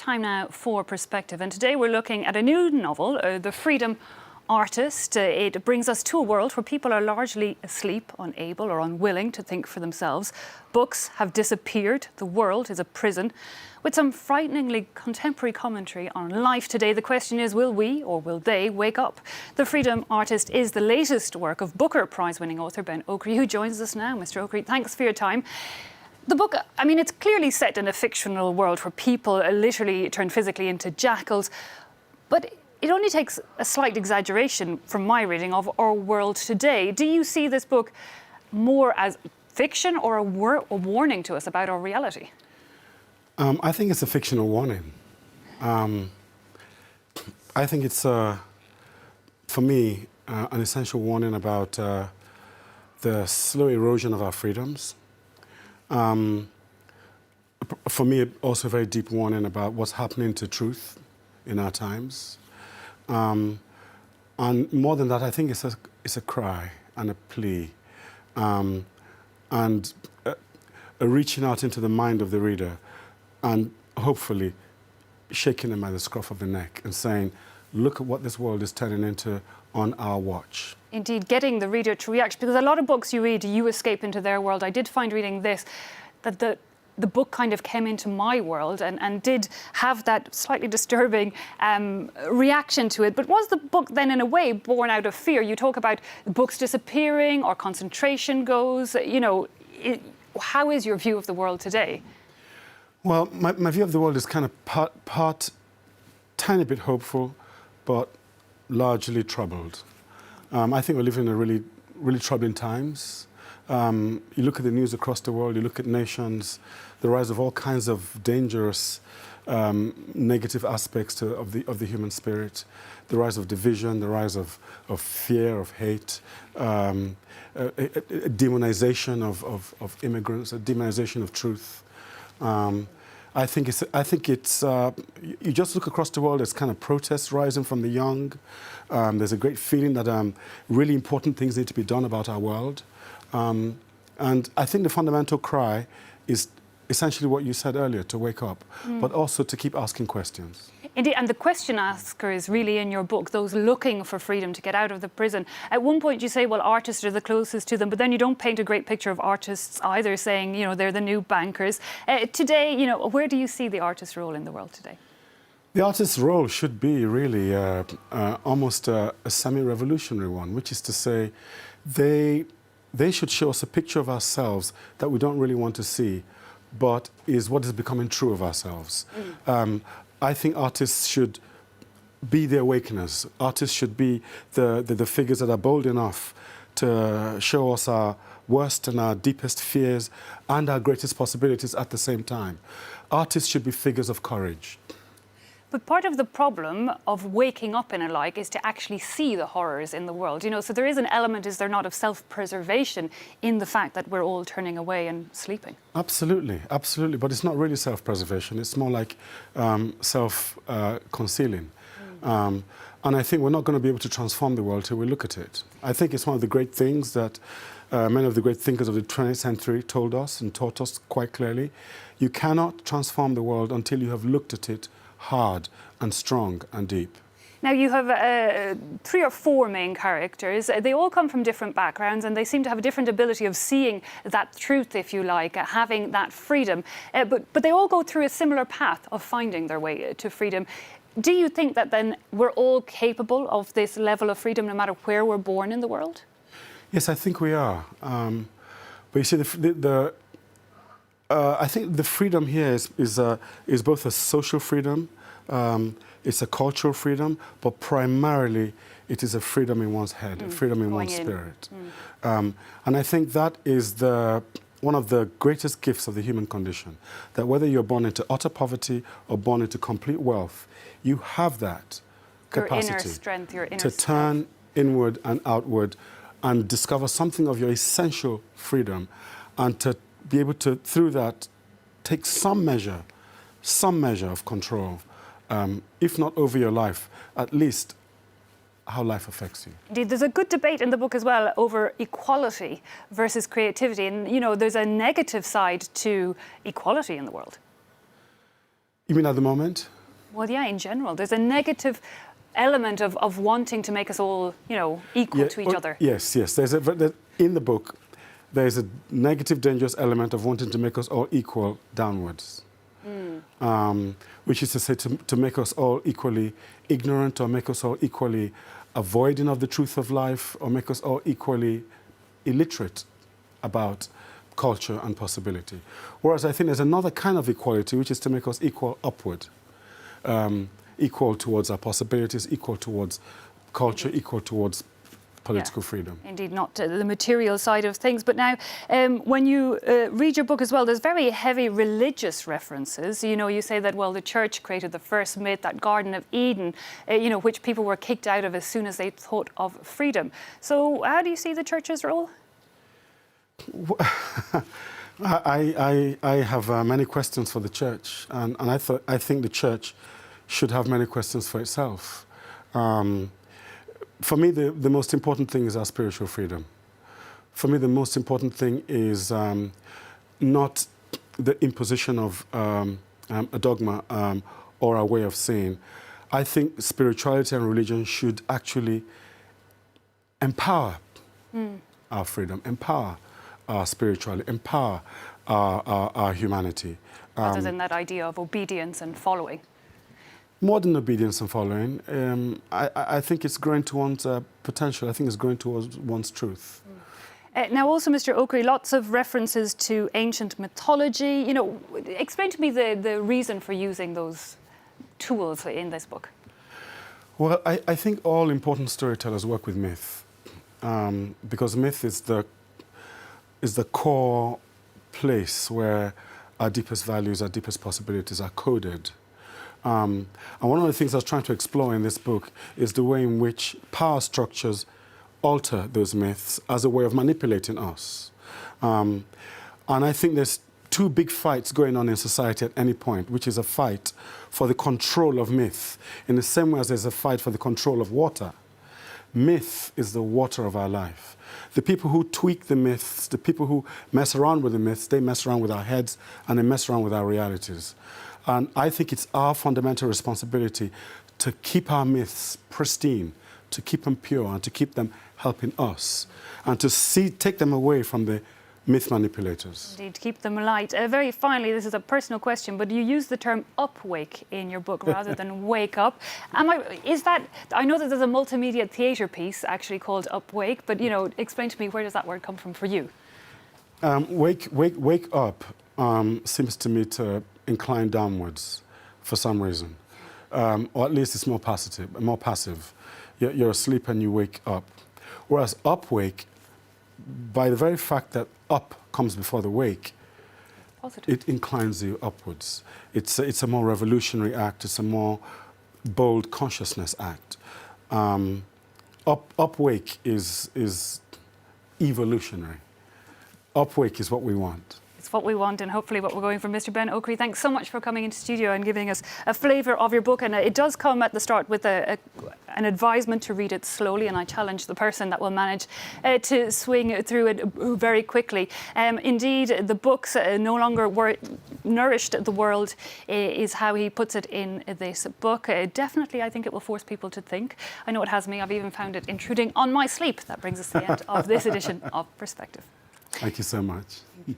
time now for perspective, and today we're looking at a new novel, The Freedom Artist. It brings us to a world where people are largely asleep, unable or unwilling to think for themselves. Books have disappeared. The world is a prison, with some frighteningly contemporary commentary on life today. The question is, will we or will they wake up? The Freedom Artist is the latest work of Booker Prize-winning author Ben Okri, who joins us now. Mr. Okri, thanks for your time. The book, I mean, it's clearly set in a fictional world where people literally turn physically into jackals, but it only takes a slight exaggeration from my reading of our world today. Do you see this book more as fiction or a warning to us about our reality? I think it's a fictional warning. I think it's, for me, an essential warning about the slow erosion of our freedoms. For me, also a very deep warning about what's happening to truth in our times. And more than that, I think it's a cry and a plea, and a reaching out into the mind of the reader and hopefully shaking them by the scruff of the neck and saying, look at what this world is turning into on our watch. Indeed, getting the reader to react, because a lot of books you read, you escape into their world. I did find reading this, that the book kind of came into my world and did have that slightly disturbing reaction to it. But was the book then in a way born out of fear? You talk about books disappearing or concentration goes, you know, how is your view of the world today? Well, my view of the world is kind of tiny bit hopeful, but largely troubled. I think we're living in really, really troubling times. You look at the news across the world, you look at nations, the rise of all kinds of dangerous negative aspects of the human spirit, the rise of division, the rise of fear, of hate, a demonization of immigrants, a demonization of truth. I think it's you just look across the world, there's kind of protests rising from the young. There's a great feeling that really important things need to be done about our world. And I think the fundamental cry is essentially what you said earlier, to wake up, but also to keep asking questions. Indeed, and the question asker is really in your book, those looking for freedom to get out of the prison. At one point you say, well, artists are the closest to them, but then you don't paint a great picture of artists either, saying, you know, they're the new bankers. Today, you know, where do you see the artist's role in the world today? The artist's role should be really almost a semi-revolutionary one, which is to say they should show us a picture of ourselves that we don't really want to see, but is what is becoming true of ourselves. I think artists should be the awakeners. Artists should be the figures that are bold enough to show us our worst and our deepest fears and our greatest possibilities at the same time. Artists should be figures of courage. But part of the problem of waking up in a like is to actually see the horrors in the world, you know, so there is an element, is there not, of self-preservation in the fact that we're all turning away and sleeping? Absolutely, absolutely, but it's not really self-preservation, it's more like self-concealing. And I think we're not going to be able to transform the world till we look at it. I think it's one of the great things that many of the great thinkers of the 20th century told us and taught us quite clearly. You cannot transform the world until you have looked at it hard and strong and deep. Now, you have 3 or 4 main characters. They all come from different backgrounds and they seem to have a different ability of seeing that truth, if you like, having that freedom. But they all go through a similar path of finding their way to freedom. Do you think that then we're all capable of this level of freedom no matter where we're born in the world? Yes, I think we are. But you see, I think the freedom here is both a social freedom, it's a cultural freedom, but primarily it is a freedom in one's head, a freedom in one's spirit. And I think that is one of the greatest gifts of the human condition, that whether you're born into utter poverty or born into complete wealth, you have that capacity, your inner strength, your inner to turn inward and outward and discover something of your essential freedom, and to be able to, through that, take some measure of control, if not over your life, at least how life affects you. Indeed, there's a good debate in the book as well over equality versus creativity. And, you know, there's a negative side to equality in the world. You mean at the moment? Well, yeah, in general, there's a negative element of wanting to make us all, equal to each other. Yes, yes. In the book, there's a negative, dangerous element of wanting to make us all equal downwards. Which is to say, to make us all equally ignorant, or make us all equally avoiding of the truth of life, or make us all equally illiterate about culture and possibility. Whereas I think there's another kind of equality, which is to make us equal upward, equal towards our possibilities, equal towards culture, equal towards political freedom. Indeed, not the material side of things. But now, when you read your book as well, there's very heavy religious references. You say that, well, the church created the first myth, that Garden of Eden, which people were kicked out of as soon as they thought of freedom. So how do you see the church's role? I have many questions for the church, and I think the church should have many questions for itself. For me, the most important thing is our spiritual freedom. For me, the most important thing is not the imposition of a dogma or a way of saying. I think spirituality and religion should actually empower our freedom, empower our spirituality, empower our humanity. Rather than that idea of obedience and following. More than obedience and following, I think it's growing to one's potential. I think it's growing towards one's truth. Now, also, Mr. Okri, lots of references to ancient mythology. Explain to me the reason for using those tools in this book. Well, I think all important storytellers work with myth, because myth is the core place where our deepest values, our deepest possibilities are coded. And one of the things I was trying to explore in this book is the way in which power structures alter those myths as a way of manipulating us. And I think there's two big fights going on in society at any point, which is a fight for the control of myth, in the same way as there's a fight for the control of water. Myth is the water of our life. The people who tweak the myths, the people who mess around with the myths, they mess around with our heads and they mess around with our realities. And I think it's our fundamental responsibility to keep our myths pristine, to keep them pure, and to keep them helping us, and to take them away from the myth manipulators. Indeed, keep them light. Very finally, this is a personal question, but you use the term upwake in your book rather than wake up. I know that there's a multimedia theatre piece actually called Upwake, but explain to me, where does that word come from for you? Wake up seems to me to incline downwards for some reason, or at least it's more passive. You're asleep and you wake up. Whereas upwake, by the very fact that up comes before the wake, Positive. It inclines you upwards. It's a more revolutionary act. It's a more bold consciousness act. Upwake is evolutionary. Upwake is what we want. It's what we want, and hopefully what we're going for. Mr. Ben Okri, thanks so much for coming into studio and giving us a flavour of your book. And it does come at the start with an advisement to read it slowly, and I challenge the person that will manage to swing through it very quickly. Indeed, the books no longer nourished the world is how he puts it in this book. Definitely, I think it will force people to think. I know it has me. I've even found it intruding on my sleep. That brings us to the end of this edition of Perspective. Thank you so much.